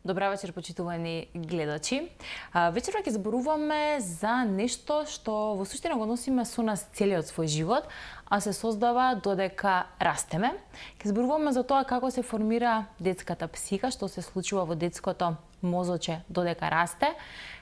Добра вечер, почитувани гледачи. Вечерва ќе зборуваме за нешто што во суштина го носиме со нас целиот свој живот, а се создава додека растеме. Ќе зборуваме за тоа како се формира детската психа, што се случува во детското мозоче додека расте,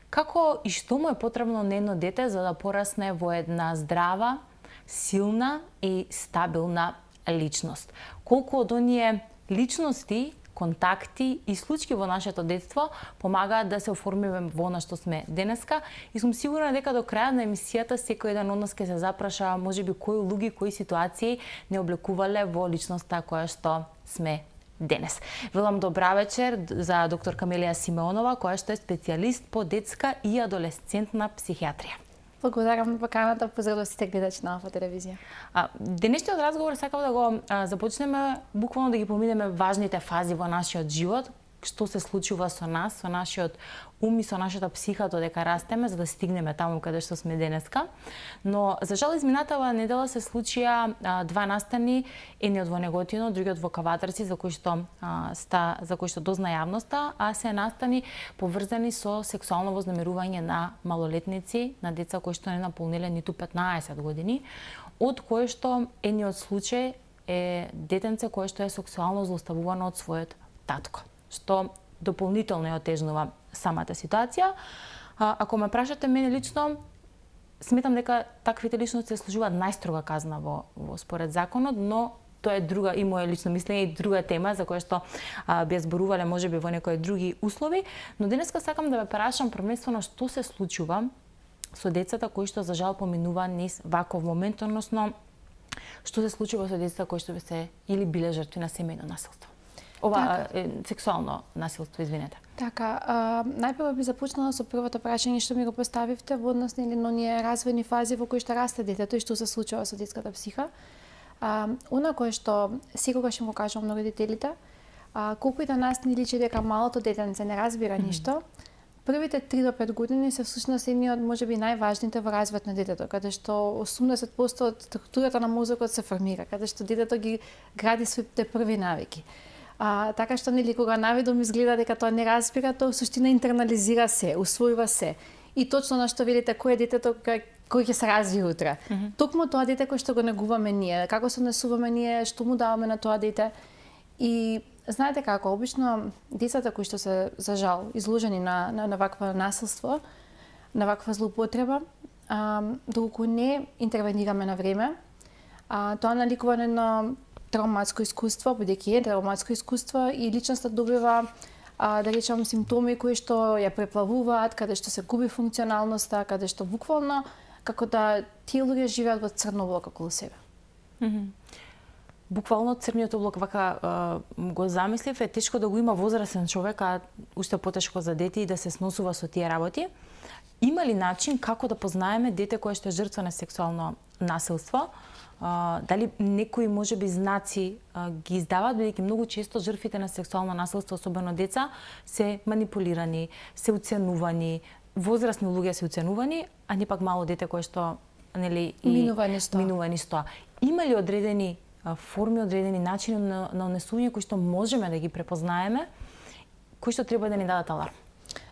како и што му е потребно на едно дете за да порасне во една здрава, силна и стабилна личност. Колку од оние личности, контакти и случаи во нашето детство помагаат да се оформиме во она што сме денеска, и сум сигурна дека до крајот на емисијата секој еден од нас ќе се запраша можеби кои улоги, кои ситуации не облекувале во личноста која што сме денес. Велам добра вечер за доктор Камелија Симеонова, која што е специјалист по детска и адолесцентна психијатрија. Благодарам на поканата, поздрав сите гледачи на Алфа телевизија. Денешниот разговор сакав да го започнеме буквално да ги поминеме важните фази во нашиот живот, што се случува со нас, со нашиот ум и со нашата психа додека растеме, за да стигнеме таму каде што сме денеска. Но за жал изминатава недела се случија два настани, едниот во Неготино, другиот во Кавадарци, за кои што дозна јавноста, а се настани поврзани со сексуално вознемирување на малолетници, на деца кои што не наполниле ниту 15 години, од кои што едниот случај е детенце кое што е сексуално злоставувано од својот татко, што дополнително ја отежнува самата ситуација. Ако ме прашате мене лично, сметам дека таквите личности заслужуваат најстрога казна во според законот, но тоа е друга и моје лично мислење и друга тема за која што би ја зборувале можеби во некои други услови, но денеска сакам да ве прашам првенствено што се случува со децата кои што за жал поминува низ ваков момент, односно што се случува со децата кои што се или биле жртви на семејно насилство. Сексуално насилство, извинете. Така, најпрво би започнала со првото прашање што ми го поставивте во однос на оние развојни фази во кои што расте детето и што се случува со детската психа. Она кое што секогаш им го кажувам на родителите, колку и да нас ни личи дека малото детенце не разбира ништо, првите 3 до 5 години се всушност едни од можеби најважните во развојот на детето, каде што 80% од структурата на мозокот се формира, каде што детето ги гради своите први навики. Така што нели кога навидом изгледа дека тоа не разбира, тоа суштина интернализира се, усвојува се. И точно на што велите кој е детето кој ќе се развие утре. Токму тоа дете кој што го негуваме ние, како се однесуваме ние, што му даваме на тоа дете. И знаете како, обично децата кои што се за жал изложени на вакво насилство, на ваква злоупотреба, доколку не интервенираме на време, тоа наликува на едно травматско искуство, бидејќи е травматско искуство и личноста добива да речам симптоми кои што ја преплавуваат, каде што се губи функционалноста, каде што буквално како да тие луѓе живеат во црно облако околу себе. Буквално црниот облак вака го замислив, е тешко да го има возрастен човек, а уште потешко за дете и да се сносува со тие работи. Има ли начин како да познаеме дете кое што е жртва на сексуално насилство? Дали некои можеби знаци ги издаваат, бидејќи многу често жртвите на сексуално насилство, особено деца, се манипулирани, се уценувани, возрастни луѓе се уценувани, а не пак мало дете кое што нели минува низ тоа. Има ли одредени форми, одредени начини на однесување кои што можеме да ги препознаеме, кои што треба да ни дадат аларм?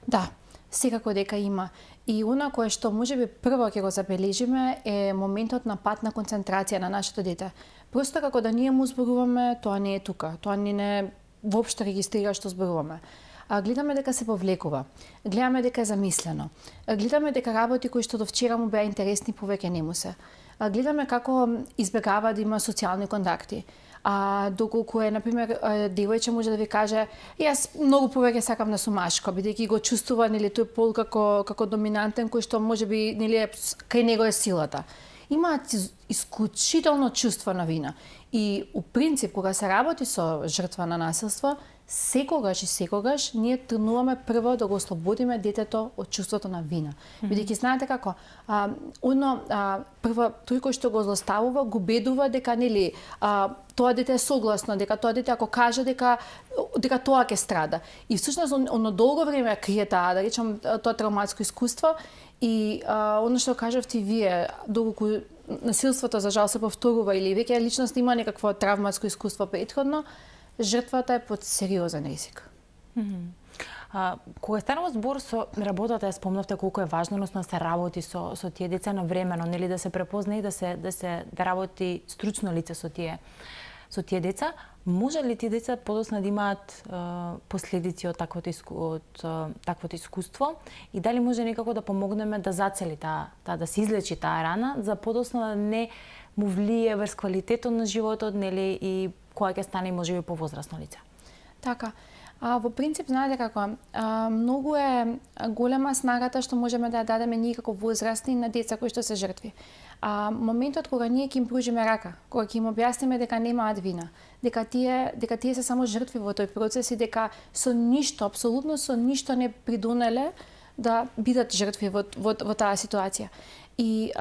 Да, секако дека има. И она кое што можеби прво ќе го забележиме е моментот на пат на концентрација на нашето дете. Просто како да ние му зборуваме, тоа не е тука, тоа не воопшто регистрира што зборуваме. Гледаме дека се повлекува, гледаме дека е замислено, гледаме дека работи кои што до вчера му беа интересни повеќе не му се. Гледаме како избегава да има социјални контакти. Доколку е, например, девојче може да ви каже јас многу повеќе сакам да сум машко, бидејќи го чувствува нели тој пол како доминантен кој што можеби нели кај него е силата. Имаат исклучително чувство на вина. И у принцип кога се работи со жртва на насилство, секогаш ние тргнуваме прво да го ослободиме детето од чувството на вина. Бидејќи знаете како, прво тој кој што го злоставува го убедува дека нели тоа дете е согласно, дека тоа дете ако каже дека тоа ќе страда. И всушност оно долго време крие таа, да речам, тоа травматско искуство и оно што кажавте вие, доколку насилството за жал се повторува или веќе личност има некакво травматско искуство претходно, жртвата е под сериозен ризик. Кога станува збор со работата, ја спомнавте колку е важно, односно да се работи со тие деца навремено, нели, да се препозна и да работи стручно лице со тие деца. Може ли тие деца подоцна да имаат последици од таквото искуство и дали може некако да помогнеме да зацели да се излечи таа рана, за подоцна да не му влие врз квалитетот на животот, нели, и кога ќе стане можеби повозрасно лице? Така. Во принцип, знаете како, многу е голема снагата што можеме да ја дадеме ние како возрастни на деца кои што се жртви. Моментот кога ние ќе им пружиме рака, кога ќе им објасниме дека немаат вина, дека тие се само жртви во тој процес и дека со ништо, апсолутно со ништо не придонеле да бидат жртви во таа ситуација. И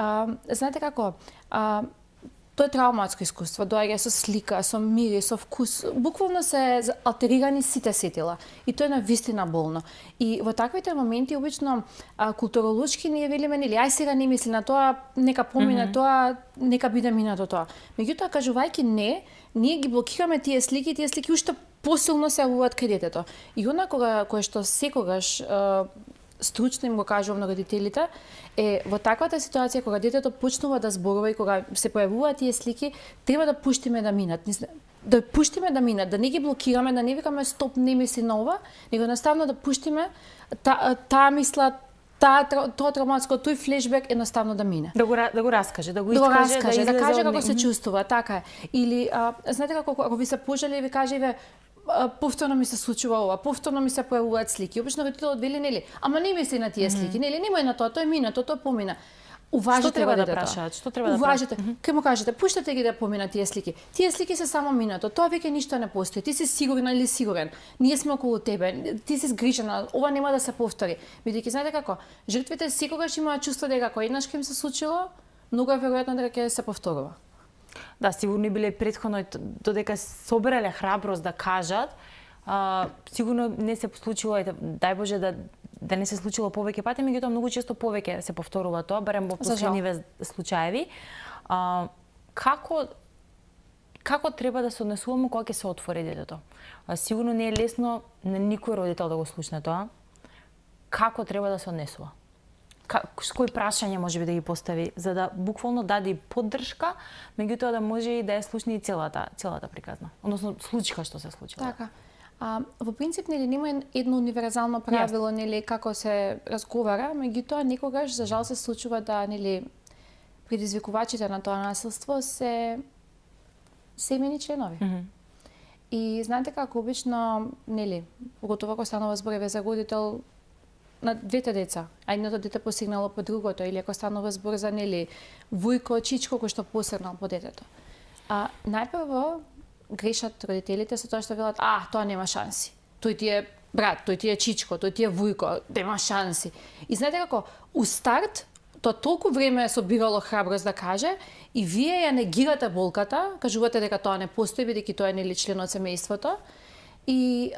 знаете како, тоа е травматско искуство, доаѓа со слика, со мирис, со вкус, буквално се алтерирани сите сетила. И тоа е навистина болно. И во таквите моменти обично културолошки ние велиме, нели, ај сега не мисли на тоа, нека помине тоа, нека биде минато тоа. Меѓутоа, кажувајќи не, ние ги блокираме тие слики уште посилно се јавуваат кај детето. И она кој што секогаш стручно им го кажувам на родителите, е во таквата ситуација кога детето почнува да зборува и кога се појавуваат тие слики, треба да пуштиме да минат. Да пуштиме да минат, да не ги блокираме, да не викаме стоп, не мисли на ова, него едноставно да пуштиме таа мисла, тоа травматско, тој флешбек едноставно да мине. Да го раскаже, да каже како се чувствува, така е. Или знаете ако ви се пожали и ви каже повторно ми се случува ова, повторно ми се појавуваат слики. Обично родителот вели, нели, ама не мисли на тие слики, нели, немој на тоа, тоа е минато, тоа помина. Уважите, што треба да прашаат? Што треба да уважите. Кај му кажете, пуштате ги да поминат тие слики. Тие слики се само минато, тоа веќе ништо не постои. Ти си сигурна или сигурен. Ние сме околу тебе. Ти си згрижена, ова нема да се повтори. Бидејќи знаете како, жртвите секогаш имаат чувство дека кога еднаш ќе им се случило, многу е веројатно дека ќе се повторува. Да, сигурно биле претходно додека собрале храброст да кажат, сигурно не се случило, дај Боже да не се случило повеќе пати, меѓутоа многу често повеќе се повторува тоа, барем во последниве случаеви. Како треба да се однесуваме кога ќе се отвори детето? Сигурно не е лесно на никој родител да го слушне тоа. Како треба да се однесува? Кои прашања можеби да ги постави за да буквално даде поддршка, меѓутоа да може и да ја слушне и целата приказна, односно случка што се случила. Така. Во принцип, нели, нема едно универзално правило, нели, како се разговара, меѓутоа некогаш за жал се случува да, нели, предизвикувачите на тоа насилство се семејни членови. И знаете како обично, нели, поготово кога станува збор за родител на двете деца, а едното дете посегнало по другото, или ако станува збор за, нели, вујко, чичко кој што посегнал по детето. Најпрво грешат родителите со тоа што велат, тоа нема шанси. Тој ти е брат, тој ти е чичко, тој ти е вујко, нема шанси. И знаете како, у старт тоа толку време е собирало храброст да каже и вие ја негирате болката, кажувате дека тоа не постои бидејќи тоа е, нели, член од семејството. И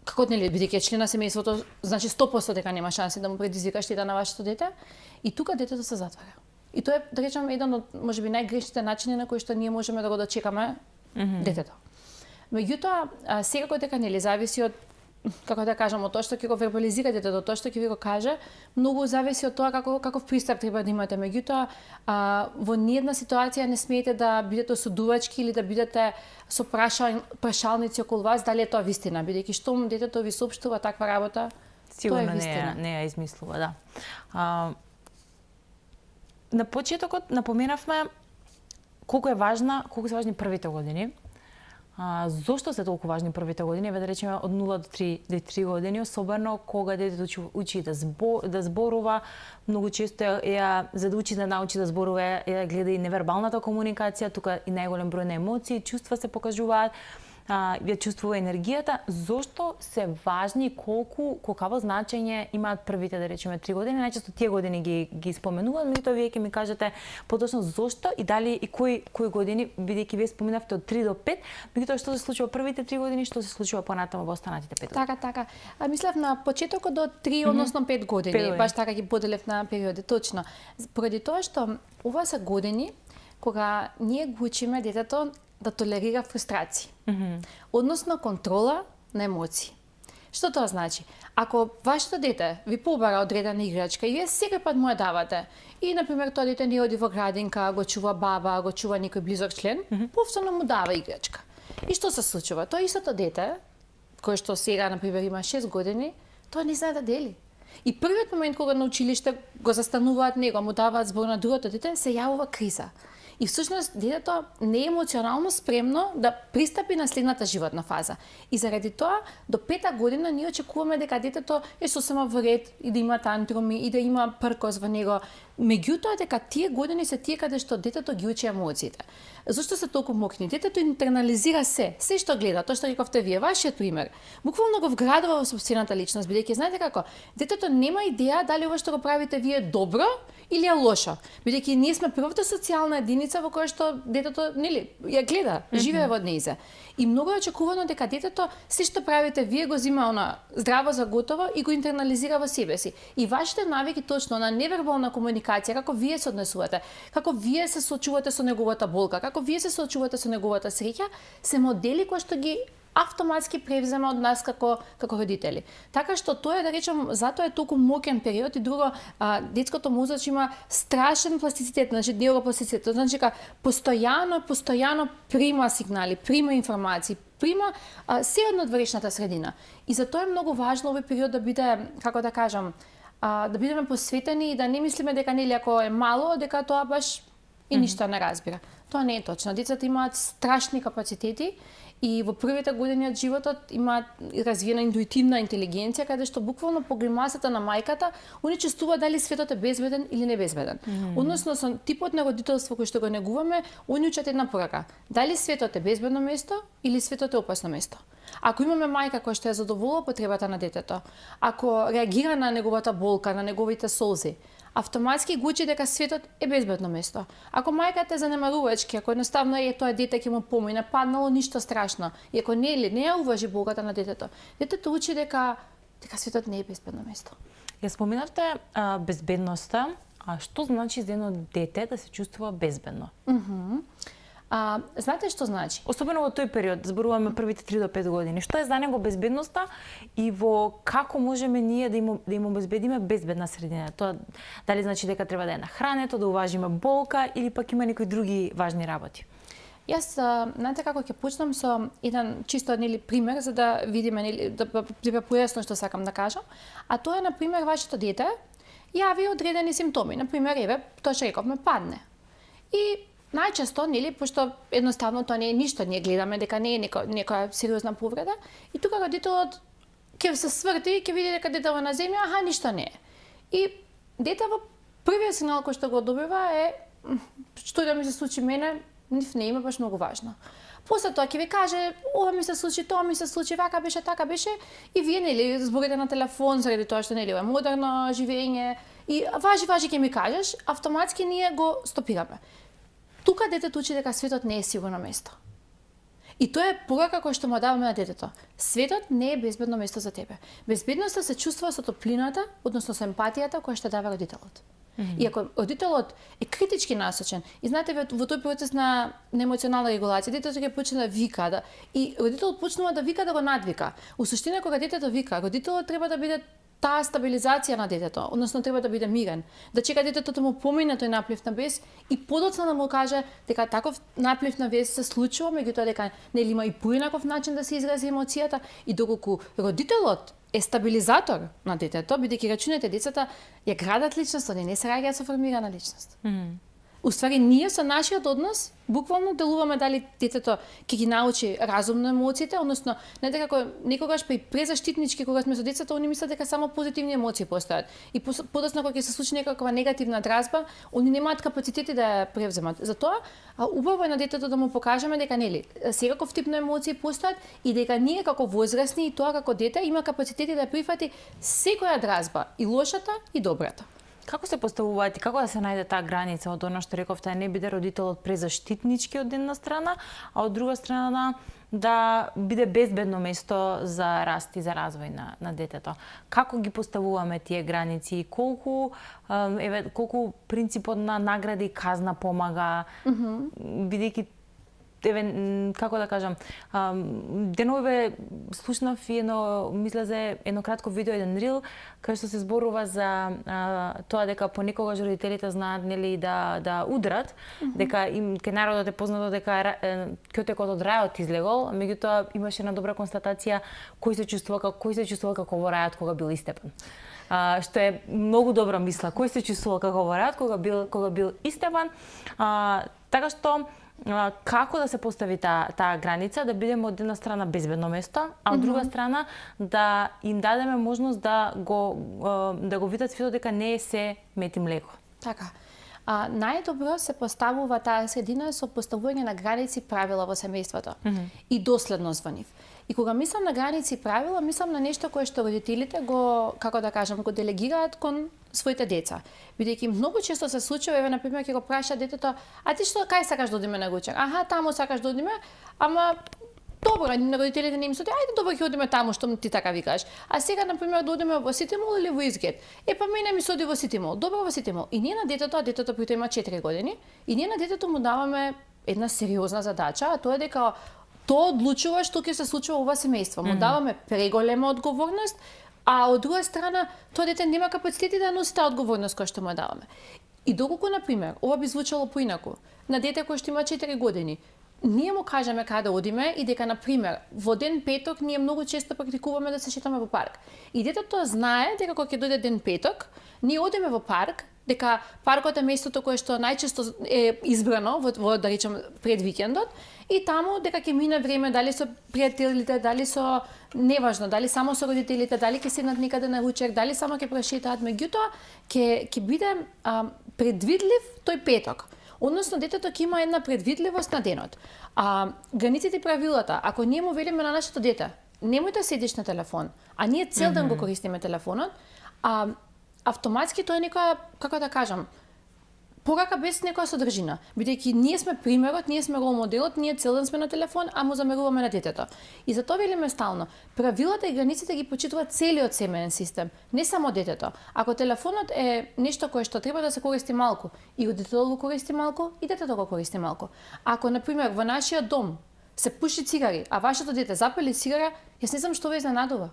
како, нели, бидејќи е член на семејството, значи 100% дека нема шанси да му предизвика штета на вашето дете, и тука детето се затвара. И тоа е, да речем, еден од можеби најгрешните начини на кои што ние можеме да го дочекаме детето. Меѓутоа, секако дека, нели, зависи од, како да кажам, од тоа што ќе го вербализира детето, тоа што ќе ви го каже, многу зависи од тоа каков пристап треба да имате. Меѓутоа, во ниедна ситуација не смеете да бидете осудувачки или да бидете со прашалници околу вас дали е тоа вистина, бидејќи штом детето ви соопштува таква работа, сигурно тоа е вистина. Не ја измислува, да. На почетокот напоменавме колку се важни првите години. Зошто се толку важни првите години, да речеме од 0 до 3 години, особено кога детето учи да зборува, многу често за да учи да научи да зборува, гледа и невербалната комуникација, тука и најголем број на емоции, чувства се покажуваат, ја чувствува енергијата. Зошто се важни, колкаво значење имаат првите, да речеме, 3 години? Најчесто тие години ги споменуваат, меѓутоа вие ќе ми кажете поточно зошто и дали и кои години, бидејќи вие споменавте од 3 до 5, меѓутоа што се случува првите 3 години, што се случува понатаму во останатите 5 години? Така. Мислев на почетокот до 3, односно 5 години. Баш така ги поделев на периоди, точно. Поради тоа што ова се години кога ние го учиме детето да толерира фрустрации. Односно контрола на емоции. Што тоа значи? Ако вашето дете ви побара одредена играчка и вие секој пат му ја давате, и на пример тоа дете не оди во градинка, го чува баба, го чува некој близок член, повторно му дава играчка. И што се случува? Тоа истото дете, кој што сега на пример има 6 години, тоа не знае да дели. И првиот момент кога на училиште го застануваат него, му даваат збор на другото дете, се јавува криза. И всушност детето не е емоционално спремно да пристапи на следната животна фаза. И заради тоа, до 5-та година ние очекуваме дека детето е сосема во ред и да има тантруми и да има пркос во него. Меѓутоа дека тие години се тие каде што детето ги учи емоциите. Зошто се толку мокни? Детето интернализира се што гледа, тоа што рековте вие, вашиот пример. Буквално го вградува во собствената личност, бидејќи знаете како, детето нема идеја дали ова што го правите вие добро или е лошо. Бидејќи ние сме првата социјална единица во која што детето, нели, ја гледа, живее во нејзе. И многу е очекувано дека детето се што правите вие го зима она здраво за готово и го интернализира во себе си. И вашите навики точно на невербална комуникација, како вие се однесувате, како вие се соочувате со неговата болка, како вие се соочувате со неговата среќа, се модели кои што ги автоматски превзема од нас како родители. Така што тоа е, да речем, затоа е толку мокен период и друго, детското мозок има страшен пластицитет, значи neuroпластицитет, значи дека постојано прима сигнали, прима информации, прима се од надворешната средина. И затоа е многу важно овој период да биде, како да кажам, да бидеме посветени и да не мислиме дека нели ако е мало, дека тоа баш и ништо не разбира. Тоа не е точно. Децата имаат страшни капацитети и во првите години од животот имаат развиена интуитивна интелигенција, каде што буквално по гримасата на мајката они чувствуваат дали светот е безбеден или не безбеден. Односно со типот на родителство кој што го негуваме, они учат една порака: дали светот е безбедно место или светот е опасно место. Ако имаме мајка која што ја задоволува потребата на детето, ако реагира на неговата болка, на неговите солзи, автоматски го учи дека светот е безбедно место. Ако мајката е занемарувачки, ако едноставно е тоа дете ќе му помине, паднало, ништо страшно, и ако не ја уважи болката на детето, детето учи дека светот не е безбедно место. Ја споменавте безбедноста, а што значи за едно дете да се чувствува безбедно? Знаете што значи? Особено во тој период, зборуваме првите 3 до 5 години. Што е за него безбедноста и во како можеме ние да им обезбедиме безбедна средина? Тоа дали значи дека треба да е нахрането, да уважиме болка или пак има некои други важни работи? Јас, знаете како ќе почнам со еден чисто пример за да видиме, да ви појасно што сакам да кажам. А тоа е, на пример, вашето дете јави одредени симптоми. На пример, тоа што рековме, падне. И најчесто, пошто едноставно тоа не е ништо, ние гледаме дека не е некоја сериозна повреда, и тука родителот ќе се сврти и ќе види дека детето на земја, ништо не е. И детето првиот сигнал кој што го добива е што да ми се случи мене, нив не има баш многу важно. После тоа ќе ви каже, ова ми се случи, тоа ми се случи, вака беше, така беше, и вие зборите на телефон заради тоа што е модерно живење, и важи ќе ми кажеш, автоматски ние го стопираме. Тука детето учи дека светот не е сигурно место. И тоа е порака која што му даваме на детето. Светот не е безбедно место за тебе. Безбедноста се чувствува со топлината, односно со емпатијата која што дава родителот. И ако родителот е критички насочен, и знаете во тој процес на емоционална регулација, детето ќе почне да вика, и родителот почнува да вика да го надвика. У суштина кога детето вика, родителот треба да биде таа стабилизација на детето, односно треба да биде мирен, да чека детето да му помине тој наплив на бес и подоцна да му каже дека таков наплив на бес се случува, меѓутоа дека нели има и поинаков начин да се изрази емоцијата, и доколку родителот е стабилизатор на детето, бидејќи рачунете децата ја градат личност, они не се раѓаат со формирана личност. Уствари, ние со нашиот однос буквално делуваме дали детето ќе ги научи разумно емоциите, односно не дека некогаш презаштитнички кога сме со децата, они мислат дека само позитивни емоции постојат. И подоцна кога ќе се случи некаква негативна дразба, они немаат капацитети да ја превземат. Затоа убаво е на детето да му покажеме дека секаков тип на емоции постојат и дека ние како возрастни и тоа како дете има капацитети да ја прифати секоја дразба, и лошата и добрата. Како се поставуваат и како да се најде таа граница од она што рековте, да не биде родителот презаштитнички од една страна, а од друга страна да биде безбедно место за раст и за развој на детето? Како ги поставуваме тие граници и колку принципот на награда и казна помага, бидејќи како да кажам, деновиве слушнав и мислезе едно кратко видео, еден рил, кај што се зборува за тоа дека понекогаш родителите знаат нели да удрат, дека им кај народот е познато дека кјотекот од рајот излегол, меѓутоа имаше една добра констатација кој се чувствува како во рајот кога бил истепан. Што е многу добра мисла, кој се чувствувал како во рајот кога бил истепан, така што како да се постави таа граница, да бидеме од една страна безбедно место, а од друга страна да им дадеме можност да го видат светот дека не е се мет и млеко. Така. Најдобро се поставува таа средина со поставување на граници и правила во семејството и доследност во нив. И кога мислам на граници и правила, мислам на нешто кое што родителите го, како да кажам, го делегираат кон своите деца. Бидејќи многу често се случува, еве на пример ќе го праша детето, а ти што кај сакаш да одиме на ручек? Аха, таму сакаш да одиме, ама добро, на родителите не им се ајде добро ќе одиме таму што ти така викаш. А сега на пример да одиме во Сити Мол или во Изгрет. Па мене ми се оди во Сити Мол. Добро во Сити Мол. И ние на детето притоа има 4 години, и ние на детето му даваме една сериозна задача, а тоа е дека тоа одлучува што ќе се случува во ова семејство. Му даваме преголема одговорност, а од друга страна тоа дете нема капацитети да носи таа одговорност која што му даваме. И доколку на пример, ова би звучало поинаку, на дете кој што има 4 години, ние му кажеме каде да одиме и дека, например, во ден петок ние многу често практикуваме да се шетаме во парк. И детето знае дека кога ќе дојде ден петок, ние одиме во парк, дека паркот е местото кое што најчесто е избрано во да речем пред викендот, и таму дека ќе мине време, дали со пријателите, дали со неважно, дали само со родителите, дали ќе седнат некаде на ручек, дали само ќе прошетаат, меѓутоа ќе биде предвидлив тој петок. Односно, детето ќе има една предвидливост на денот. Границите и правилата, ако ние му велиме на нашето дете, немој да седиш на телефон, а ние цел ден го користиме телефонот, автоматски тоа е некоја, како да кажам, порака без некоја содржина, бидејќи ние сме примерот, ние сме рол моделот, ние цел ден сме на телефон, а му замеруваме на детето. И затоа велиме стално, правилата и границите ги почитува целиот семеен систем, не само детето. Ако телефонот е нешто кое што треба да се користи малку, и родителот го користи малку, и детето го користи малку. Ако на пример во нашиот дом се пуши цигари, а вашето дете запали цигара, јас не знам што ве изненадува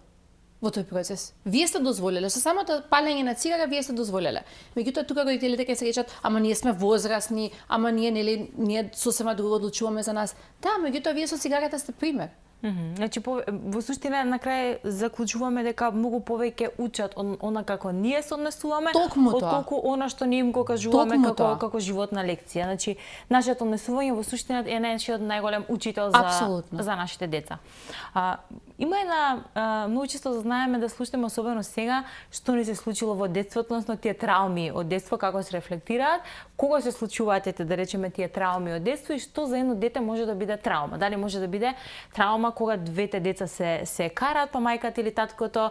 во тој процес. Вие сте дозволеле, со самото палење на цигара вие сте дозволеле. Меѓутоа тука родителите ќе се речат, ама ние сме возрасни, ама ние сосема друго одлучуваме за нас. Да, меѓутоа вие со цигарата сте пример. Значи, во суштина, на крај заклучуваме дека многу повеќе учат она како ние се однесуваме, отколку она што ние им го кажуваме како животна лекција. Значи, нашето однесување во суштина е нашиот најголем учител за нашите деца. Има една, многу често знаеме да слушаме, особено сега, што ни се случило во детството, односно тие трауми од детство, како се рефлектираат, кога се случуваат, да речеме, тие трауми од детство и што за едно дете може да биде траума. Дали може да биде траума кога двете деца се караат, па мајката или таткото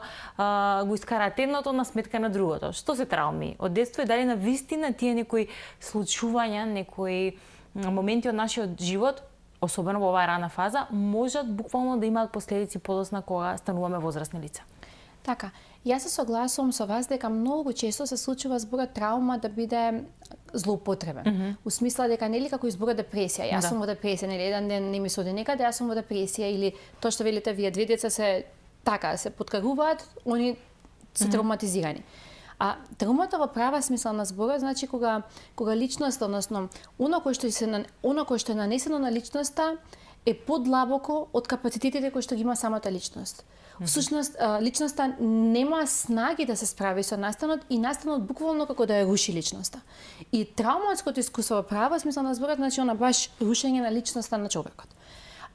го искараат едното на сметка на другото. Што се трауми од детство и дали на вистина тие некои случувања, некои моменти од нашиот живот, особено во оваа рана фаза, можат буквално да имаат последици подосна кога стануваме возрастни лица. Така, јас се согласувам со вас дека многу често се случува зборот траума да биде злоупотребен. У смисла дека нели како изборот депресија. Јас сум во депресија, нели еден ден не ми се оди некаде, јас сум во депресија, или тоа што велите вие, две деца се подкаруваат, они се травматизирани. А травмата во права смисла на зборот значи кога личноста, односно она кое што е нанесено на личноста е подлабоко од капацитетите кои што ги има самата личност. Всушност, личноста нема снаги да се справи со настанот и настанот буквално како да ја руши личноста. И травматското искуство во права смисла на зборот значи она баш рушење на личноста на човекот.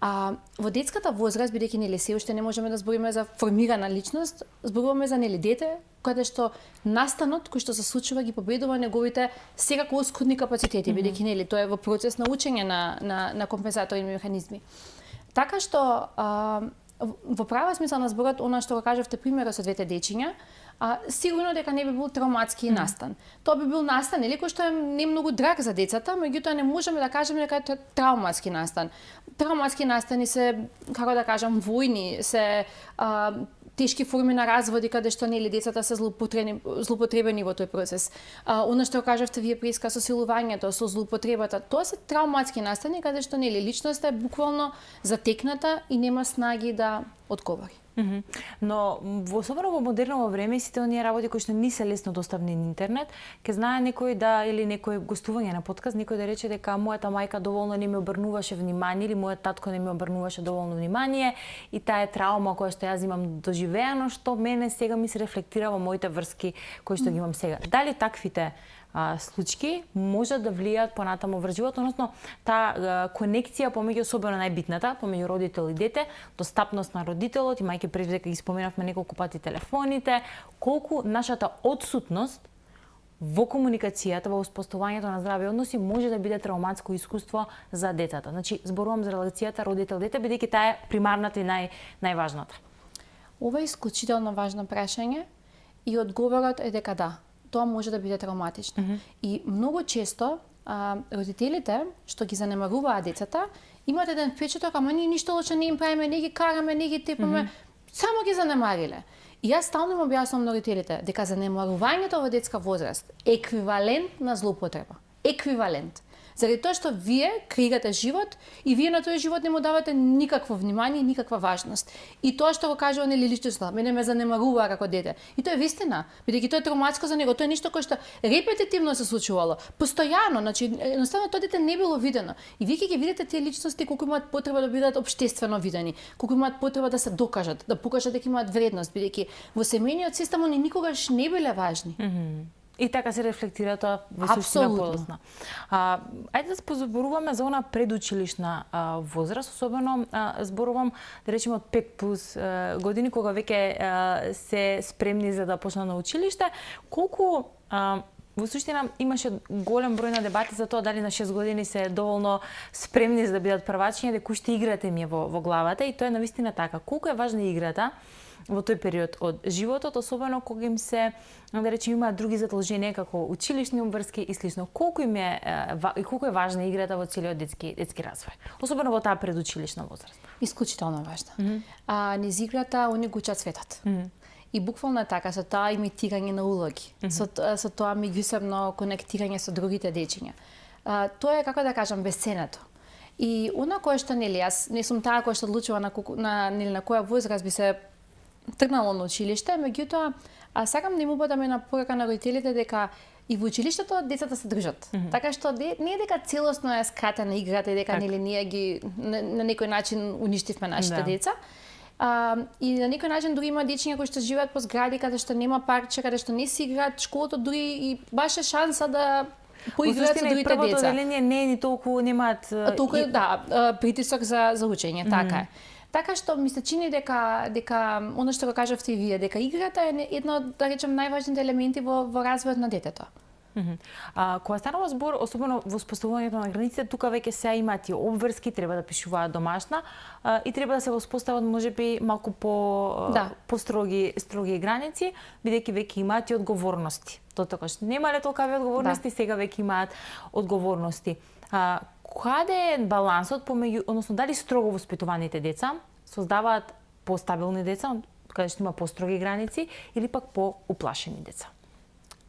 Во детската возраст, бидејќи нели се уште не можеме да збориме за формирана личност, зборуваме за нели дете, каде што настанот кој што се случува ги победува неговите секако оскудни капацитети, бидејќи нели тоа е во процес на учење на компензаторни механизми. Така што во права смисла на зборот, она што го кажавте примерот со двете дечиња, сигурно дека не би бил травматски настан. Тоа би бил настан, или кој што е не многу драг за децата, меѓутоа не можеме да кажеме дека е травматски настан. Травматски настани се, како да кажам, војни, се тешки форми на разводи каде што нели децата се злоупотребени во тој процес. Она што кажавте вие преска со силувањето, со злоупотребата, тоа се травматски настани каде што нели личноста е буквално затекната и нема снаги да одговори. Но особено во модерно време сите оние работи кои што не се лесно достапни на интернет, ќе знае некој или некој гостување на подкаст, некој да рече дека мојата мајка доволно не ми обрнуваше внимание или мојот татко не ми обрнуваше доволно внимание и таа е травма која што јас имам доживеано, што мене сега ми се рефлектира во моите врски кои што ги имам сега. Дали таквите случаи можат да влијаат понатаму врз живот, односно таа конекција помеѓу, особено најбитната, помеѓу родител и дете, достапност на родителот, и мајке пред дека ги споменавме неколку пати телефоните, колку нашата отсутност во комуникацијата, во успоставувањето на здрави односи може да биде травматско искуство за детата. Значи, зборувам за релацијата родител-дете, бидејќи таа е примарната и најважната. Ова е исклучително важно прашање и одговорот е дека да. Тоа може да биде травматично. И многу често родителите што ги занемаруваат децата имаат еден впечаток, ама ние ништо лошо не им правиме, не ги караме, не ги тепаме, само ги занемариле. И јас стално им објаснувам на родителите дека занемарувањето во детска возраст е еквивалент на злоупотреба. Еквивалент. Заради тоа што вие креирате живот и вие на тој живот не му давате никакво внимание, никаква важност. И тоа што го кажува нели личноста, мене ме занемарува како дете. И тоа е вистина, бидејќи тоа е травматско за него, тоа е нешто кое што репетитивно се случувало, постојано, значи едноставно тоа дете не било видено. И вие ќе ги видите тие личности колку имаат потреба да бидат општествено видени, колку имаат потреба да се докажат, да покажат дека имаат вредност, бидејќи во семејниот систем они никогаш не биле важни. И така се рефлектира тоа во суштина подоцна. Ајде да позборуваме за она предучилишна возраст, особено зборувам да речеме од 5 плюс години, кога веќе се спремни за да почнат на училиште. Колку во суштина имаше голем број на дебати за тоа дали на 6 години се доволно спремни за да бидат првачиња, дека уште играта им е во главата, и тоа е навистина така. Колку е важна играта во тој период од животот, особено кога им се, да речем, имаат други задолженија како училишни обврски и слично. Колку е важна играта во целиот детски развој, особено во таа предучилишна возраст? Исклучително важна. Низ играта они го учат светот. И буквално е така, со тоа имитирање на улоги, со тоа меѓусебно конектирање со другите дечиња. Тоа е, како да кажам, бесценето. И она кое што нели јас не сум таа која што одлучува на која возраст би се тргнало на училиште, меѓутоа сакам да им упатам една порака на родителите дека и во училиштето децата се држат. Така што не е дека целосно е скратена играта и дека нели ние ги на некој начин уништивме нашите деца. И на некој начин дури има дечиња кои што живеат по згради каде што нема парче, каде што не си играат, школото дури и баш е шанса да поиграат со другите деца. Првото деление не е ни толку, немаат толку притисок за учење, така е. Така што ми се чини дека оно што го кажавте и вие, дека играта е едно од, да речем, најважните елементи во развојот на детето. Кога станува збор, особено во споставувањето на границите, тука веќе се имаат и обврски, треба да пишуваат домашна и треба да се воспостават можеби малку по строги граници, бидејќи веќе имаат и одговорности. Дотокаш немале толкави одговорности, сега веќе имаат одговорности. Каде е балансот помеѓу, односно дали строго воспитуваните деца создаваат постабилни деца, каде што има построги граници, или пак поуплашени деца?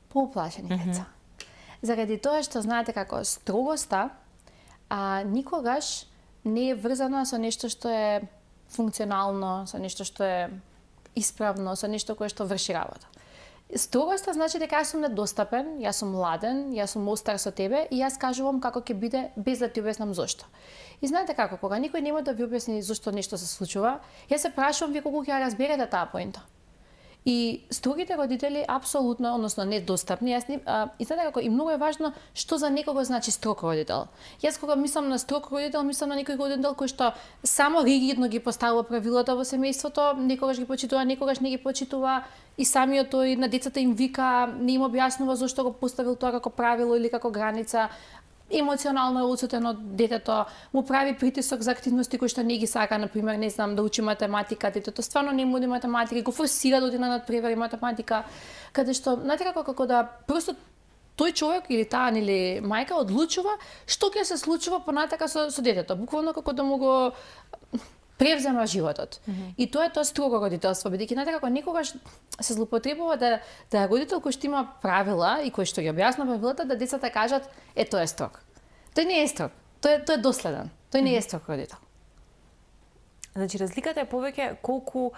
Поуплашени деца. Заради тоа што знаете како строгоста никогаш не е врзана со нешто што е функционално, со нешто што е исправно, со нешто кое што врши работа. Строгоста значи дека јас сум недостапен, јас сум ладен, јас сум остар со тебе и јас кажувам како ќе биде без да ти објаснам зошто. И знаете како, кога никој нема да ви објасни зошто нешто се случува, јас се прашувам вие колку ќе ја разберете таа поинта. И строгите родители апсолутно, односно недостапни, и знаете како, и многу е важно што за некого значи строг родител. Јас кога мислам на строг родител, мислам на некој родител кој што само ригидно ги поставува правилата во семејството, некогаш ги почитува, некогаш не ги почитува, и самиот тој на децата им вика, не им објаснува зошто го поставил тоа како правило или како граница. Емоционално е отсутено детето, му прави притисок за активности кои што не ги сака, например, не знам, да учи математика, детето стварно не му оди математика, го форсира да оди на надпревари математика, каде што, знаете како да просто тој човек или таа нели мајка одлучува што ќе се случува понатака со детето, буквално како да му го превзема животот. И тоа е тоа строго родителство, бидејќи знаете како некогаш се злоупотребува да родител кој што има правила и кој што ги објаснува правилата, да децата кажат тоа е строг. Тој не е строг. Тој е доследен. Тој не е строг родител. Значи разликата е повеќе колку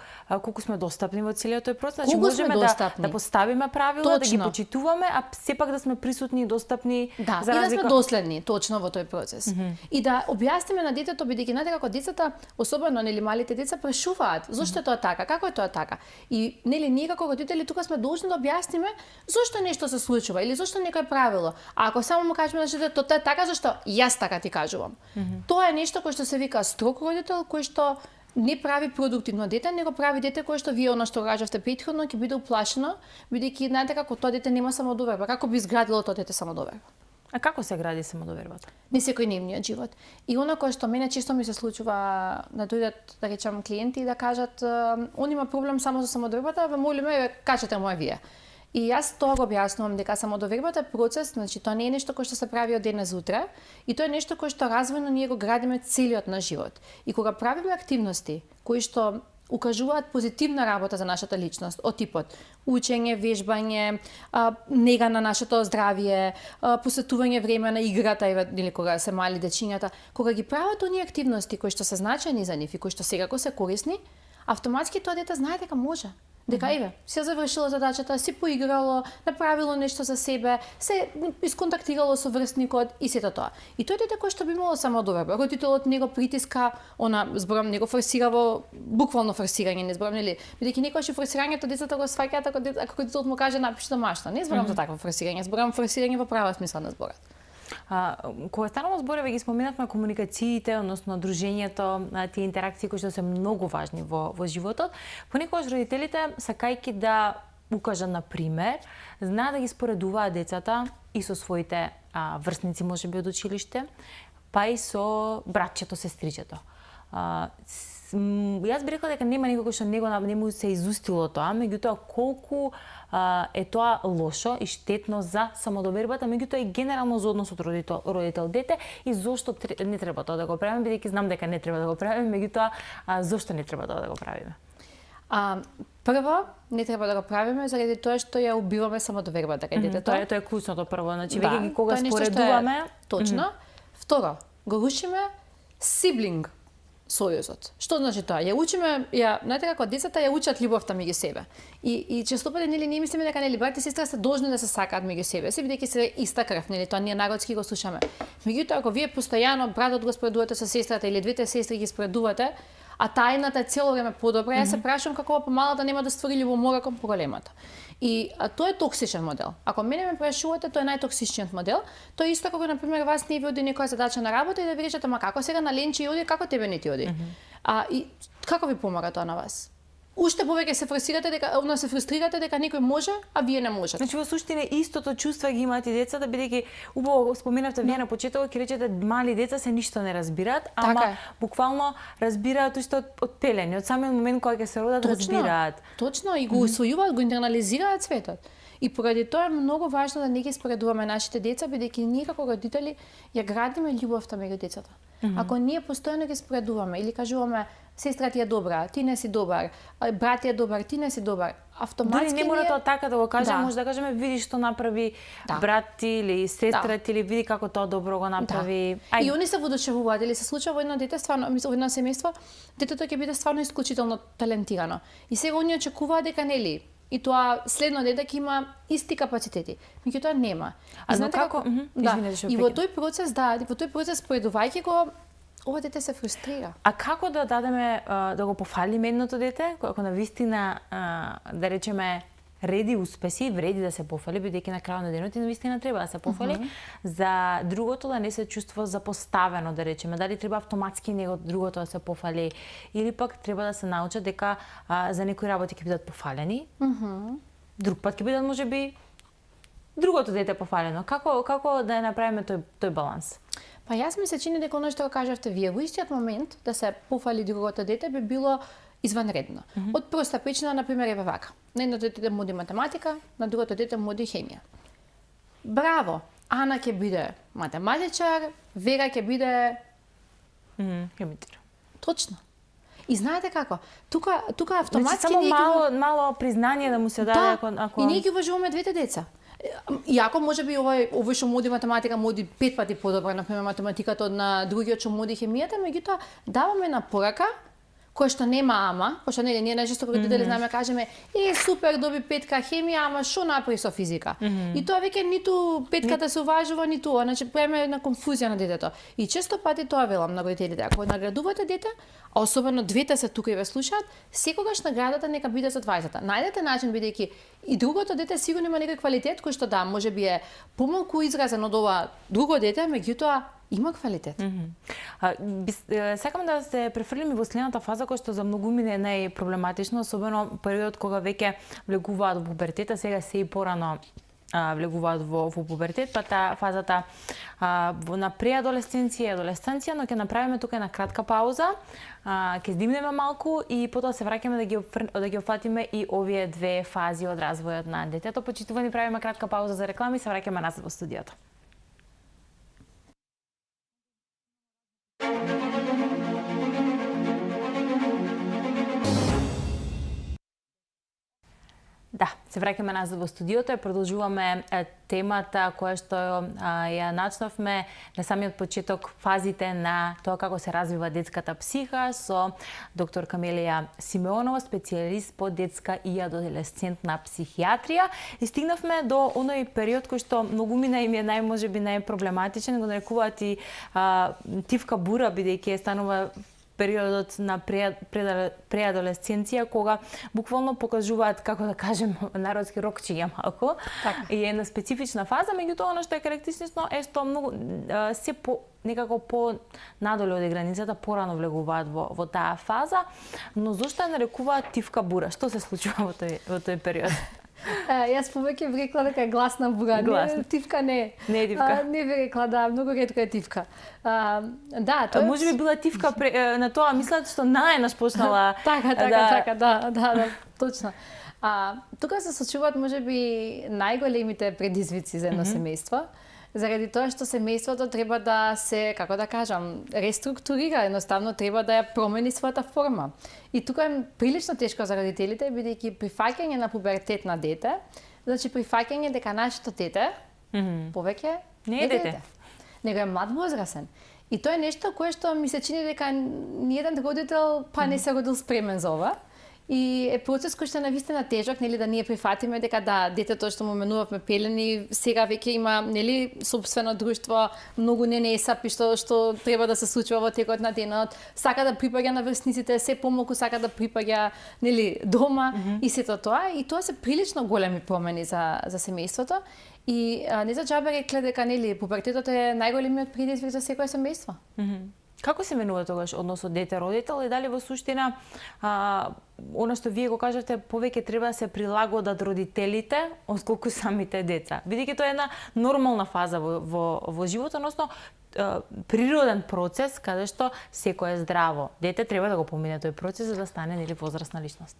сме достапни во целиот тој процес, значи Колку можеме сме достапни. да поставиме правила, да ги Точно. почитуваме, а сепак да сме присутни и достапни Да, за и да разлика. сме доследни точно во тој процес. И да објасниме на детето, бидејќи знаете како децата, особено нели малите деца прашуваат зошто е тоа така, како е тоа така. И нели ние како родители тука сме должни да објасниме зошто нешто се случува или зошто некој правило. А ако само му кажеме на детето тоа е така зашто јас така ти кажувам. Тоа е нешто кое што се вика строг родител, кој што не прави продуктивно дете, него прави дете кое што вие она што кажавте претходно ќе биде уплашено, бидејќи знаете како тоа дете нема самодоверба, како би изградило тоа дете самодоверба. А како се гради самодовербата? Не секојдневниот живот. И она кое што мене често ми се случува да дојдат, да речам, клиенти и да кажат он има проблем само со самодовербата, ве молиме, кажете му вие. И јас тоа го објаснувам дека самодовербата е процес, значи тоа не е нешто кое што се прави од денес утре, и тоа е нешто кое што развојно ние го градиме целиот наш живот. И кога правиме активности кои што укажуваат позитивна работа за нашата личност, од типот учење, вежбање, нега на нашето здравје, посветување време на играта, или кога се мали дечињата, кога ги прават оние активности кои што се значајни за нив и кои што секако се корисни, автоматски тоа дете знае дека може. Дека еве, се завршило задачата, си поиграло, направило нешто за себе, се исконтактирало со врсникот и сето тоа. И тој дете кој што би имало самодоверба, родителот него притиска, зборам, него форсира буквално форсирање, не зборам, нели, бидејќи некогаш форсирањето децата го сваќаат ако родителот му каже напиши домашно. Не зборам за такво форсирање, зборам форсирање во права смисла на зборот. Кога станува зборови ги споменавме комуникациите, односно дружењето, тие интеракции кои што се многу важни во животот, понекогаш родителите сакајќи да укажат на пример, знаат да ги споредуваат децата и со своите врсници можеби од училиште, па и со братчето, сестричето. Јас би рекла дека нема никој што не му се изустило тоа, меѓутоа колку е тоа лошо и штетно за самодовербата, меѓутоа и генерално за односот родител-дете и зошто не треба тоа да го правиме, бидејќи знам дека не треба да го правиме, меѓутоа зошто не треба тоа да го правиме? Прво, не треба да го правиме заради тоа што ја убиваме самодовербата кај детето. Тоа е клучното прво, значи веќе кога споредуваме, точно. Второ, го рушиме сиблинг сојузот. Што значи тоа? Ја учиме, знаете како децата ја учат љубовта меѓу себе. И често пати нели не мислиме дека нели брат и сестра се должни да се сакаат меѓу себе, бидејќи се иста крв, нели тоа ние народски го слушаме. Меѓутоа ако вие постојано братот го споредувате со сестрата или двете сестри ги споредувате, а тајната е цело време подобра, јас се прашувам како помалата нема да створи љубомора кон поголемата. И тоа е токсичен модел. Ако мене ме прашувате, тоа е најтоксичниот модел. Тоа е исто како на пример вас не ви оди некоја задача на работа и да ви речете, ама како сега на ленче оди, како тебе не ти оди. И како ви помага тоа на вас? Уште повеќе се фрустрирате дека некој може, а вие не можете. Значи во суштина истото чувство ги имаат и децата, бидејќи убаво споменавте вие на почетокот, ќе речете мали деца се ништо не разбираат, ама буквално разбираат уште од пелени, од самиот момент кога ќе се родат разбираат. Точно, и го усвојуваат, го интернализираат светот. И поради тоа е многу важно да не ги споредуваме нашите деца, бидејќи ние како родители ја градиме љубовта меѓу децата. Ако ние постојано ги споредуваме или кажуваме сестра ти е добра, ти не си добар, брат ти е добар, ти не си добар, автоматски не мора тоа така да го кажеме, може да кажеме види што направи брат ти или сестра ти или види како тоа добро го направи. И они се воодушевуваат или се случува во едно дете, стварно, во едно семејство, детето ќе биде стварно исклучително талентирано. И сега они очекуваат дека нели и тоа следно дете ќе има исти капацитети. Меѓутоа нема. А знаете како? И во тој процес, споредувајќи го, ова дете се фрустрира. А како да дадеме, да го пофалиме едното дете, ако навистина, да речеме, реди успеси, вреди да се пофали, бидејќи на крајот на денот и навистина треба да се пофали, за другото да не се чувствува запоставено, да речеме, дали треба автоматски него другото да се пофали, или пак треба да се научат дека за некои работи ќе бидат пофалени, друг пат ќе бидат можеби другото дете пофалено. Како да направиме тој баланс? Па јас ми се чини дека оно што го кажавте вие, во истиот момент да се пофали другото дете би било изванредно. Од проста причина, например, еве вака. На едното дете му оди математика, на другото дете му оди хемија. Браво! Ана ќе биде математичар, Вера ќе биде хемичар. Точно. И знаете како? Тука автоматски Значи, само мало признание да му се даде ако и ние ги уважуваме двете деца. Иако може би овој што моди математика моди 5 пати подобро, например математиката од на другиот што моди хемијата, меѓутоа даваме на порака која што нема ама, пошто нели ние најчесто како родители знаеме кажеме супер доби 5 хемија, ама што направи со физика? И тоа веќе ниту 5 се уважува, ниту ова, значи правиме една конфузија на детето. И често пати тоа велам на родителите, ако наградувате дете, а особено двете се тука и ве слушаат, секогаш наградата нека биде за двајцата. Најдете начин бидејќи и другото дете сигурно има некој квалитет кој што можеби е помалку изразен од ова друго дете, меѓутоа има квалитет. Сакам да се префрлим и во следната фаза која што за многумина е најпроблематична, особено период кога веќе влегуваат во пубертета, сега се и порано влегуваат во пубертет, па таа фазата на преадолесценција и адолесценција, но ќе направиме тука една кратка пауза, ќе здимнеме малку и потоа се враќаме да ги опфатиме и овие две фази од развојот на детето. Почитувани, правиме кратка пауза за реклами и се враќаме назад во студиото. Да, се враќаме назад во студиото и продолжуваме темата која што ја начнавме на самиот почеток, фазите на тоа како се развива детската психа со доктор Камелија Симеонова, специјалист по детска и адолесцентна психијатрија. И стигнавме до оној период кој што многумина им е можеби најпроблематичен, го нарекуваат и тивка бура, бидејќи станува периодот на преадолесценција, кога буквално покажуваат, како да кажем, народски рокчиња малку. Така. И една специфична фаза, меѓутоа она што е карактеристично е што многу се некако по надоле од границата порано влегуваат во таа фаза, но зошто ја нарекуваат тивка бура? Што се случува во тој период? Јас повеќе би рекла дека е гласна бура. Гласна. Тивка не е. Не е тивка. Не би рекла, да, многу ретко е тивка. Да, тоа може би била тивка на тоа, мислат што најнаш почнала. Да, точно. Тука се случуваат можеби најголемите предизвици за едно семејство. Заради тоа што семејството треба да се, како да кажам, реструктурира, едноставно треба да ја промени својата форма. И тука е прилично тешко за родителите, бидејќи прифаќање на пубертет на дете, значи прифаќање дека нашето дете повеќе не е дете, него е млад возрасен. И тоа е нешто кое што ми се чини дека ниеден родител не се родил спремен за ова. И е процес кој што е навистина тежок, нели, да ние прифатиме дека да, детето што му менувавме пелени, сега веќе има, нели, собствено друштво, многу ненесапи што треба да се случува во текот на денот, сака да припаѓа на врсниците, се помалку сака да припаѓа, нели, дома и сето тоа, и тоа се прилично големи промени за семејството. И не за џабе рекле дека, нели, пубертетот е најголемиот предизвик за секое семејство. Како се менува тогаш односот дете-родител и дали во суштина она што вие го кажавте, повеќе треба да се прилагодат родителите отколку самите деца? Бидејќи тоа е една нормална фаза во животот, односно природен процес каде што секое здраво дете треба да го помине тој процес за да стане, нели, возрасна личност.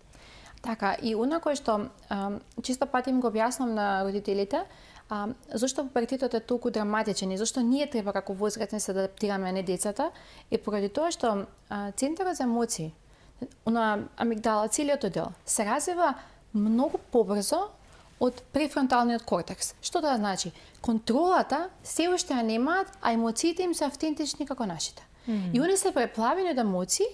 Така, и она кое што чисто пати им го објаснам на родителите, зашто пубертетот е толку драматичен и зашто ние треба како возрасни се адаптираме, а не децата, е поради тоа што центарот за емоции, на амигдала, целиот оддел, се развива многу побрзо од префронталниот кортекс. Што тоа значи? Контролата се уште ја немаат, а емоциите им се автентични како нашите. И они се преплавени од емоции,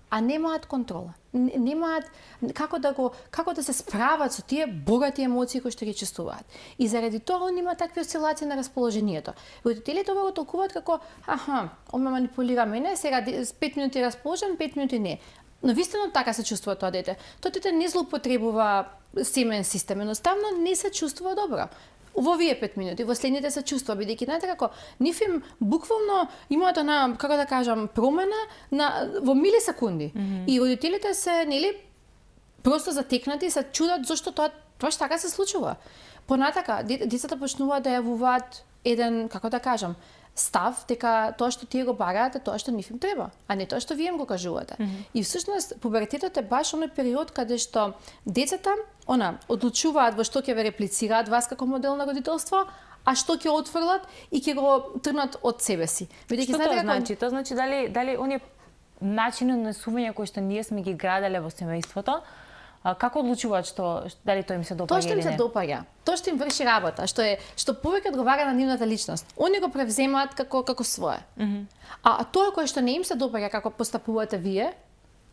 а немаат контрола. Немаат како да се справат со тие богати емоции кои што ги чувствуваат. И заради тоа они имаат такви осцилации на расположението. Родителите ова го толкуваат како он ме манипулира мене, сега 5 минути расположен, 5 минути не. Но вистина така се чувствува тоа дете. Тоа дете не злоупотребува семен систем, едноставно не се чувствува добро. Во овие 5 минути, во следните се чувствува, бидејќи знаете како, нив им буквално имаат она, како да кажам, промена во милисекунди. И родителите се, нели, просто затекнати, се чудат зашто тоа баш така се случува. Понатака, децата почнуваат да јавуваат еден, како да кажам, став дека тоа што тие го бараат е тоа што нив им треба, а не тоа што вие им го кажувате. И всушност пубертетот е баш оној период каде што децата одлучуваат во што ќе ве реплицираат вас како модел на родителство, а што ќе отфрлат и ќе го тргнат од себе си. Што тоа значи? Тоа значи дали оние начини на однесување кои што ние сме ги граделе во семејството, како одлучуваат дали тој им се допаѓа Тоа што им или се не? допаѓа, тоа што им врши работа, што повеќе одговара на нивната личност. Они го превземаат како свое. А тоа кое што не им се допаѓа како постапувате вие,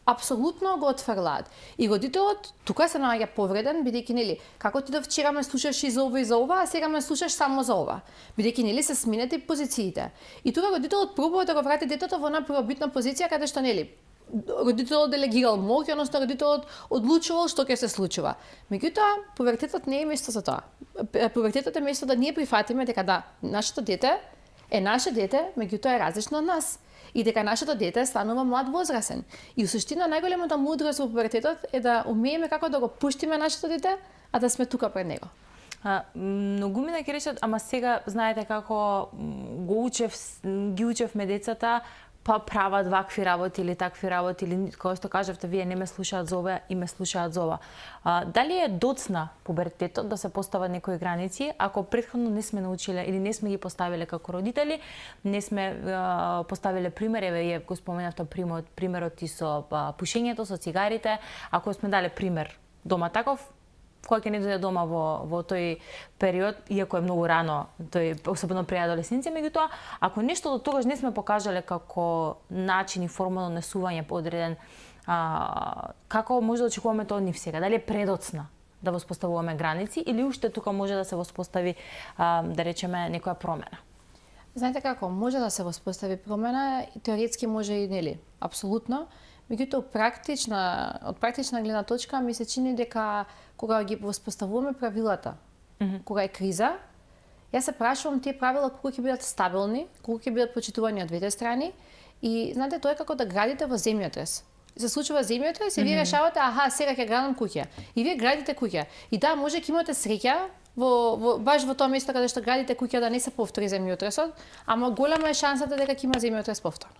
апсолутно го отфрлаат. И родителот тука се наоѓа повреден, бидејќи нели, како ти до вчера ме слушаш и за ова, а сега ме слушаш само за ова. Бидејќи нели се сменети позициите. И тука родителот пробува да го врати детето во една првобитна позиција каде што нели родителот делегирал моќ, односно родителот одлучувал што ќе се случува. Меѓутоа, пубертетот не е место за тоа. Пубертетот е место да ние прифатиме дека да, нашето дете е наше дете, меѓутоа е различно од нас. И дека нашето дете станува млад возрасен. И усуштина најголемата мудрост во пубертетот е да умееме како да го пуштиме нашето дете, а да сме тука пред него. Многумина ќе речат, ама сега знаете како ги учевме децата, па прават вакви работи или такви работи, или кога што кажавте, вие не ме слушаат за ова и ме слушаат за ова. Дали е доцна пубертетот да се постават некои граници, ако претходно не сме научиле или не сме ги поставиле како родители, не сме поставиле пример, еве го споменавте примерот и со пушењето, со цигарите, ако сме дале пример дома таков, кој ќе не дојде дома во тој период, иако е многу рано, тој особено при адолесценција, меѓутоа, ако нешто до тогаш не сме покажале како начин и форма на однесување подреден, како може да очекуваме тоа од нив сега? Дали е предоцна да воспоставуваме граници или уште тука може да се воспостави, да речеме, некоја промена? Знаете како, може да се воспостави промена, и теоретски може и нели, апсолутно. Меѓутоа, од практична гледна точка ми се чини дека кога ги воспоставуваме правилата, кога е криза, јас се прашувам тие правила колку ќе бидат стабилни, колку ќе бидат почитувани од двете страни, и знаете, тоа е како да градите во земјотрес. Се случува земјотрес и вие решавате, аха, сега ќе градам куќа. И вие градите куќа. И да, може ќе имате среќа баш во тоа место каде што градите куќа да не се повтори земјотресот, ама голема е шансата дека ќе има земјотрес повторно.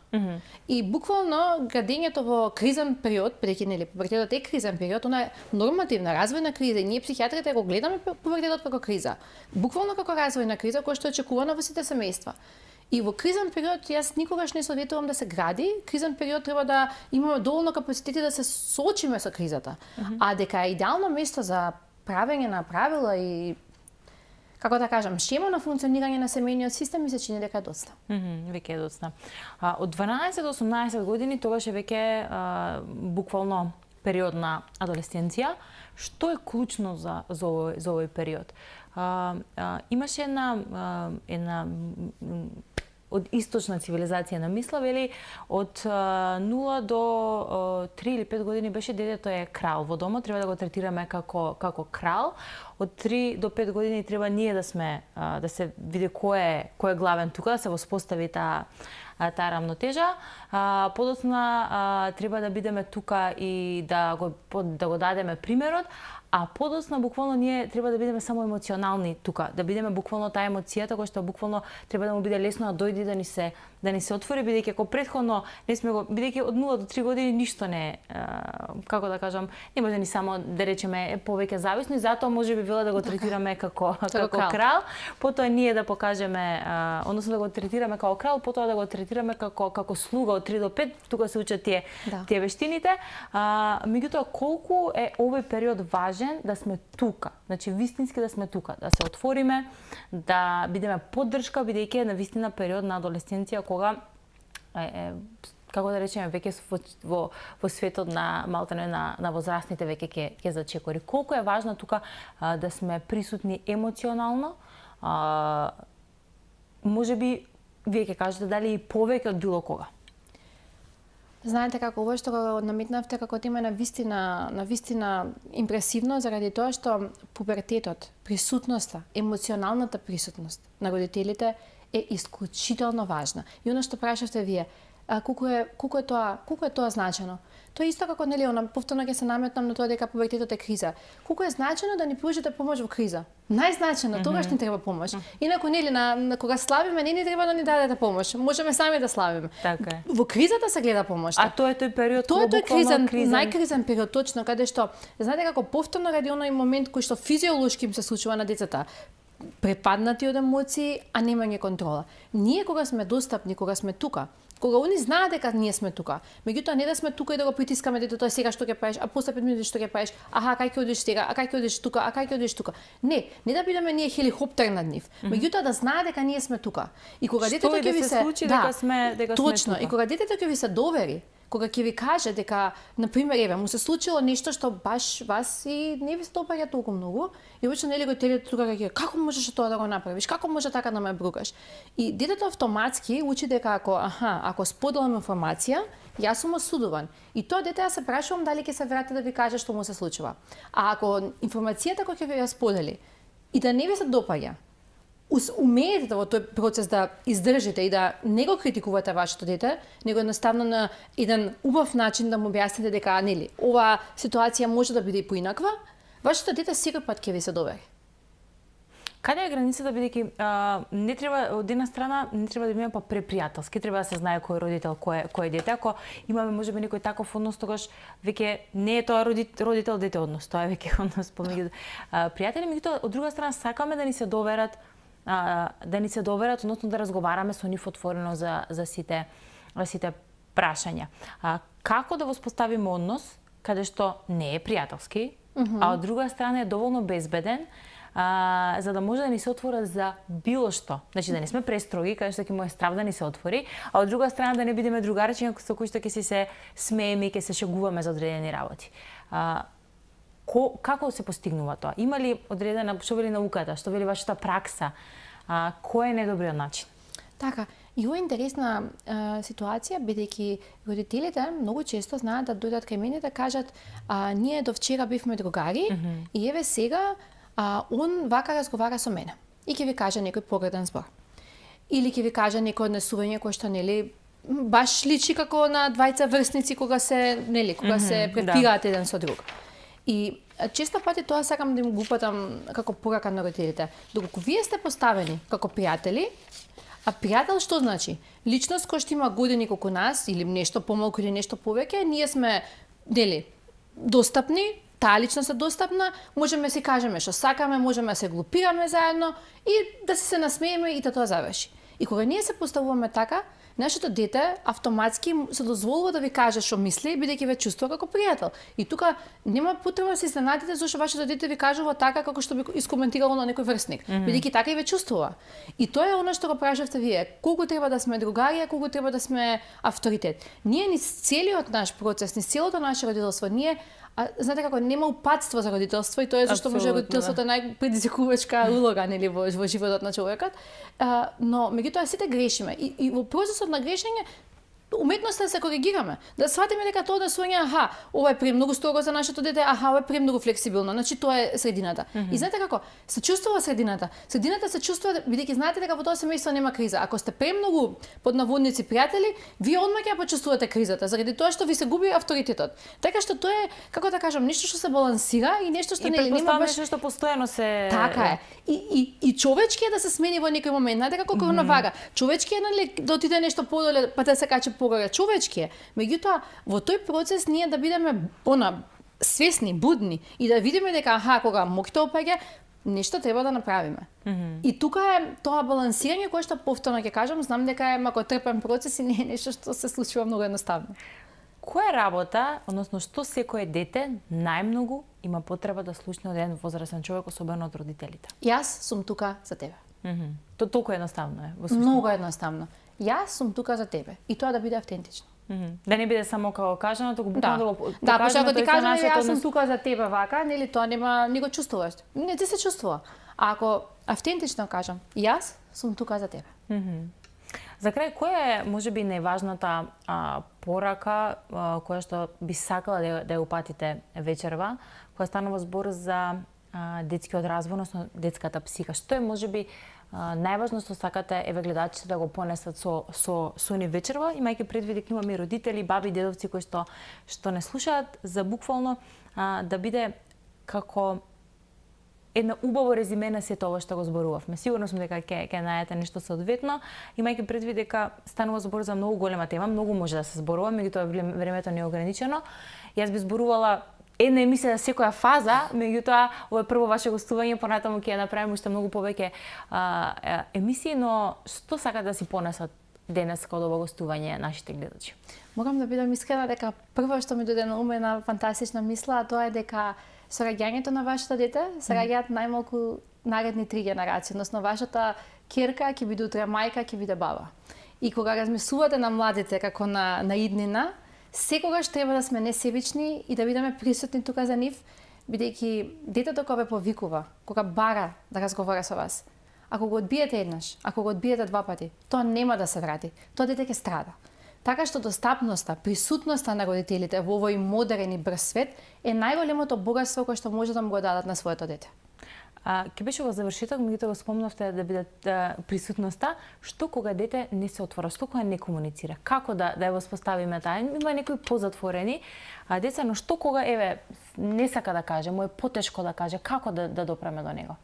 И буквално градењето во кризен период, бидејќи нели пубертетот е кризен период, она е нормативна развојна криза и ние психијатрите го гледаме пубертетот како криза. Буквално како развојна криза која што е очекувана во сите семејства. И во кризен период јас никогаш не советувам да се гради. Кризен период треба да имаме доволно капацитети да се соочиме со кризата. А дека е идеално место за правење на правила и, како да кажам, шема на функционирање на семејниот систем ми се чини дека е доцна. Веќе е доцна. Од 12 до 18 години тогаш е веќе буквално период на адолесценција. Што е клучно за овој период? Имаше една од источна цивилизација на мисла, вели, од 0 до 3 или 5 години беше детето е крал во домот, треба да го третираме како крал. Од 3 до 5 години треба ние да се види кој е главен тука, да се воспостави таа рамнотежа. Подоцна треба да бидеме тука и да го дадеме примерот, а подоцна буквално ние треба да бидеме само емоционални тука, да бидеме буквално таа емоцијата која што буквално треба да му биде лесно да дојде да ни се отвори, бидејќи ако претходно не сме го, бидејќи од 0 до 3 години ништо не, како да кажам, не може ни само да речеме повеќе зависно и затоа можеби вела да го третираме како крал, потоа ние да покажеме, односно да го третираме како крал, потоа да го третираме како слуга од 3 до 5, тука се учат тие вештините. Меѓутоа колку е овој период важен да сме тука, значи вистински да сме тука, да се отвориме, да бидеме поддршка, бидејќи е навистина период на адолесценција кога како да речеме веќе во светот на малтане на возрастните веќе ќе зачекори. Колку е важно тука да сме присутни емоционално, можеби вие ќе кажете дали и повеќе од било кога. Знаете како ова што го наметнавте како тема на вистина импресивно заради тоа што пубертетот, присутноста, емоционалната присутност на родителите е исклучително важна. И она што прашавте вие, колку е тоа значено? Тоа е исто како нели повторно ќе се наметнам на тоа дека пубертетот е криза. Колку е значено да ни пруžите помош во криза? Најзначено, тогаш ни треба помош. Инаку нели кога славиме не ни треба да ни дадете помош. Можеме сами да славиме. Така е. Во кризата се гледа помош. А тоа е тој период тоа е тој најкризен период точно каде што знаете како повторно ради оној момент кој што физиолошки им се случува на децата. Препаднати од емоции, а немање контрола. Ние кога сме достапни, кога сме тука, Кога они знаат дека ние сме тука, меѓутоа не да сме тука и да го притискаме детето, сега што ќе правиш, а после 5 минути што ќе правиш, аха, кај ќе одиш сега, а кај ќе одиш тука, а кај ќе одиш тука. Не да бидеме ние хеликоптер над нив, меѓутоа да знаат дека ние сме тука. И кога детето ќе ви се случи дека сме точно, тука. И кога детето ќе ви се довери, кога ќе ви каже дека, например, еве, му се случило нешто што баш вас и не ви се допаѓа толку многу, и обично нели го телето тука како можеш тоа да го направиш, како може така да ме бругаш. И детето автоматски учи дека ако споделам информација, јас сум осудуван. И тоа дете јас се прашувам дали ќе се врати да ви каже што му се случува. А ако информацијата која ќе ви ја сподели и да не ви се допаѓа, умеете во тој процес да издржите и да не го критикувате вашето дете, него едноставно на еден убав начин да му објасните дека нели оваа ситуација може да биде и поинаква, вашето дете секој пат ќе ви се довери. Каде е границата, бидејќи не треба од една страна не треба да имаме па препријателски, треба да се знае кој родител, кој е дете. Ако имаме можеби некој таков однос, тогаш веќе не е тоа родител дете однос, тоа е веќе однос помеѓу пријатели, меѓутоа од друга страна сакаме да ни се доверат, односно да разговараме со нив отворено за сите прашања. Како да воспоставиме однос каде што не е пријателски, а од друга страна е доволно безбеден, за да може да ни се отвора за било што. Значи да не сме престроги, каде што ќе му е страв да ни се отвори, а од друга страна да не бидеме другарчиња со кои што ќе си се смееме и ќе се шегуваме за одредени работи. Како се постигнува тоа? Има ли одредена, што вели науката, што вели вашата пракса? Кој е најдобриот начин? Така, и ова е интересна ситуација, бидејќи родителите многу често знаат да дојдат кај мене да кажат ние до вчера бивме другари и еве сега он вака разговара со мене. И ќе ви каже некој погреден збор. Или ќе ви каже некој однесување кое што нели баш личи како на двајца врсници кога се препираат еден со друг. И често пати тоа сакам да им го упатам како порака на родителите. Доколку вие сте поставени како пријатели, а пријател што значи? Личност која што има години колку нас или нешто помалку или нешто повеќе, ние сме достапни, таа личност е достапна, можеме да си кажеме што сакаме, можеме да се глупираме заедно и да се насмееме и да тоа заврши. И кога ние се поставуваме така, нашето дете автоматски се дозволува да ви каже што мисли, бидејќи ве чувствува како пријател. И тука нема потреба да се изненадите зашто вашето дете ви кажува така како што би искоментирало на некој врсник, бидејќи така и ве чувствува. И тоа е она што го прашавте вие, колку треба да сме другари, а колку треба да сме авторитет. Ние низ целиот наш процес, низ целото наше родителство, ние знаете како нема упатство за родителство и тоа е зашто може родителството е најпредизвикувачка улога нели во животот на човекот. Но меѓутоа сите грешиме и во процесот на грешење уметноста да се коригираме, да сватиме дека тоа однесување, ова е премногу строго за нашето дете, ова е премногу флексибилно, значи тоа е средината. И знаете како, се чувствува средината. Средината се чувствува бидејќи знаете дека во тоа семејство нема криза. Ако сте премногу под наводници пријатели, вие одма ќе почувствувате кризата, заради тоа што ви се губи авторитетот. Така што тоа е, како да кажам, нешто што се балансира и нешто што нели нема баш нешто што постојано се. Така е. И човечки е да се смени во некој момент, знаете како коронавага. Човечки е нели да отиде нешто подоле, па да се качи човечки е. Меѓутоа, во тој процес ние да бидеме свесни, будни и да видиме дека кога моќта опаѓа, нешто треба да направиме. И тука е тоа балансирање кое што повторно ќе кажам, знам дека е макотрпен процес и не е нешто што се случува многу едноставно. Која работа, односно што секое дете најмногу има потреба да слушне од еден возрастен човек, особено од родителите? Јас сум тука за тебе. Тоа толку едноставно е. Многу едноставно. Јас сум тука за тебе и тоа да биде автентично. Да не биде само како кажано, туку буквално да го пошто ако ти кажам јас сум тука за тебе вака, нели тоа нема ни го чувствуваш. Не ти се чувствува. А ако автентично кажам, јас сум тука за тебе. За крај, која е можеби најважната порака која што би сакала да ја упатите вечерва, која станува збор за детскиот развој, односно детската психа? Што е можеби најважно што сакате гледачите да го понесат со ни вечерва, имајќи предвид дека имаме родители, баби, дедовци кои што не слушаат, за буквално да биде како една убаво резиме на сето ова што го зборувавме. Сигурно сум дека ќе најдете нешто соодветно, имајќи предвид дека станува збор за многу голема тема, многу може да се зборува, меѓутоа времето не е ограничено. Јас би зборувала една емисија за секоја фаза, меѓутоа ова е прво ваше гостување, понатаму ќе ја направиме уште многу повеќе емисии, но што сакат да си понесат денеска од ова гостување нашите гледачи? Морам да бидам искрена дека прво што ми дојде на ум е една фантастична мисла, а тоа е дека со раѓањето на вашето дете се раѓаат најмалку наредни 3 генерации, односно вашата ќерка ќе биде утре мајка, ќе биде баба. И кога размислувате на младите како на иднина, секогаш треба да сме несебични и да бидеме присутни тука за нив, бидејќи детето кога ве повикува, кога бара да разговара со вас, ако го одбиете еднаш, ако го одбиете 2 пати, тоа нема да се врати. Тоа дете ќе страда. Така што достапноста, присутноста на родителите во овој модерен и брз свет е најголемото богатство кое што може да му го дадат на своето дете. Ке беше во завршеток, меѓутоа го спомнавте да биде присутноста, што кога дете не се отвора, што кога не комуницира, како да ја воспоставиме таа? Има некои позатворени деца, но што кога не сака да каже, му е потешко да каже, како да допреме до него?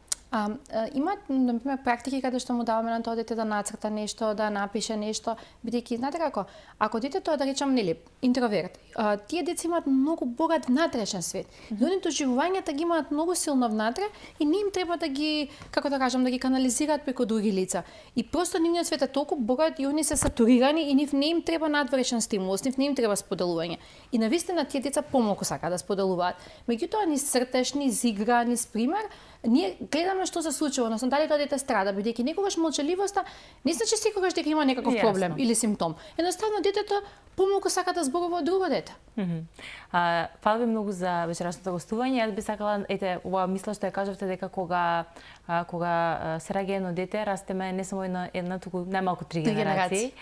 Има, например, практики каде што му даваме на тоа дете да нацрта нешто, да напише нешто, бидејќи знаете како, ако детето да речам нели интроверт, тие деца имаат многу богат внатрешен свет. И оние доживувањата ги имаат многу силно внатре и не им треба да ги, како да кажам, да ги канализираат преку други лица. И просто нивниот свет е толку богат и они се сатурирани и нив не им треба надврешен стимул, нив не им треба споделување. И навистина тие деца помалку сакаат да споделуваат. Меѓутоа ни цртеж, ни игра, ни пример, ние гледаме што се случува, односно дали тоа дете страда, бидејќи некогаш молчаливоста не значи секогаш дека има некаков проблем или симптом. Едноставно детето помалку сака да зборува од друго дете. Фала ви многу за вечерашното гостување. Јас би сакала, ова мисла што ја кажавте дека кога се раѓа едно дете, растеме не само една туку најмалку 3 генерации.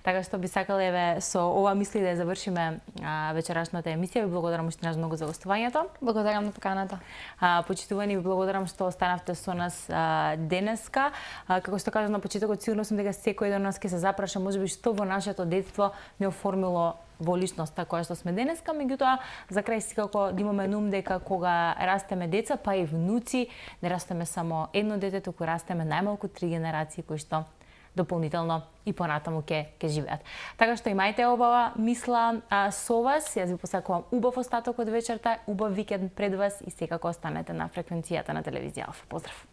Така што би сакала со ова мисли да ја завршиме вечерашната емисија. Ви благодарам уште еднаш многу за гостувањето. Благодарам на поканата. Почитувани, ви благодарам што останавте со нас денеска. Како што кажав на почетокот, сигурно сум дека секој еден од нас ќе се запраша можеби што во нашето детство не оформило во личноста која што сме денеска, меѓутоа за крај секако да имаме на ум дека кога растеме деца, па и внуци, не растеме само едно дете, туку растеме најмалку 3 генерации кои што дополнително и понатаму ќе живеат. Така што имајте обава мисла со вас. Јас ви посакувам убав остаток од вечерта, убав викенд пред вас и секако останете на фреквенцијата на телевизија Алфа. Поздрав!